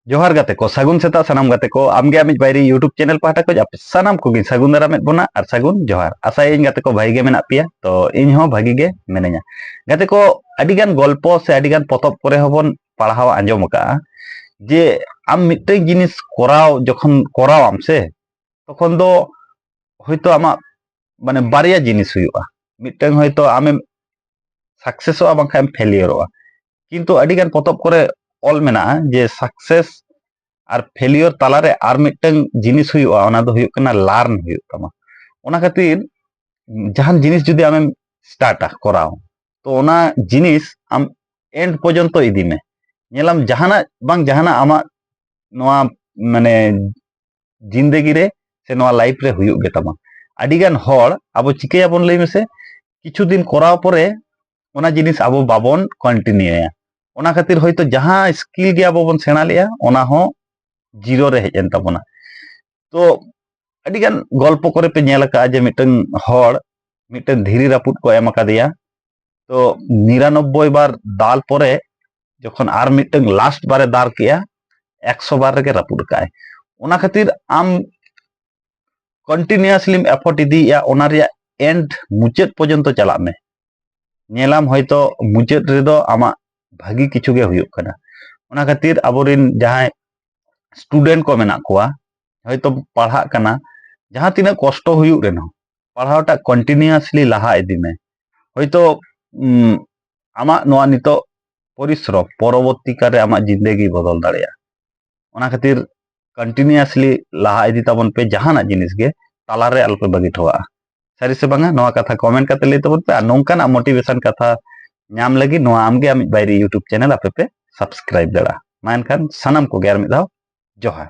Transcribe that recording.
जोहार गाते को सगुन सेता सनाम गाते को आमगे आमिज बायरी यूट्यूब चैनल पाटा को आप सनाम को गी सगुन दारामेद बोना और सगुन जोहार आशा इन गाते को भागी गे मेना पिया तो इन हो भागी गे मेनेኛ गाते को अडिगान गल्प से अडिगान पतब करे हबन पढ़ाव आंजम का जे आम मिट्टे जिनिस कराव जखन कराव आम से तखन दो हयतो आमा माने बारिया जिनिस हुयुआ मिट्टे हयतो आमे सक्सेसोआ बांखाय फेलियरवा किंतु अडिगान पतब करे ऑल मेना जे सक्सेस और फेलियर तालारे आर मिट्टन जिनिस हुयुआ ओना दो हुयुक कना लार्न हुयुक तमा ओना खातिर जहान जिनिस जुदी आमेम स्टार्टा कराव तो ओना जिनिस आम एंड पर्यंत इदी में नेलाम जहाना बांग जहाना आमा नोआ माने जिंदगी रे से नोआ लाइफ रे हुयुक गे तमा अडिगान हॉर आबो चिकेयाबन लई मेसे किछु दिन कराव परे ओना जिनिस आबो बाबन कंटिन्यूया ओना खातिर हयतो जहां स्किल गे आबो बन सेना लेया ओना हो जीरो रे हेजन तबना तो अडिगान गल्प करे पे नेल का जे मिटन हॉर मिटन धीरी रापुट को एम दिया तो 99 बार दाल परे जखन आर मिटन लास्ट बारे दार किया 100 बार रे रापुट काय ओना खातिर आम कंटिन्यूअसली एफर्ट इदिया ओना रे एंड मुचेत पर्यंत चला में नेलाम हयतो मुचेत रे दो आमा भागी किछु गे हुयुक कना ओना खातिर अबोरिन जहां स्टूडेंट को मेना कोआ हयतो पढ़ा कना जहां तिना कष्ट हुयुक रेनो पढ़ावटा कंटिन्यूअसली लहा इदी में हयतो आमा नोआ नितो परिश्रम परवर्ती काले आमा जिंदगी बदल दाड़िया ओना खातिर कंटिन्यूअसली लहा इदी ताबन पे जहाना जिनिस गे तालारे अल्पे बगी ठोआ सारी से बांगा नोआ कथा कमेंट काते लई ताबन पे नोंकाना मोटिवेशन कथा नाम लगी नोआ आमगे आमिज बायरी यूट्यूब चैनल आपे पे सब्सक्राइब दड़ा मा एनखान सानाम को गे आर मिद धाव जोहार।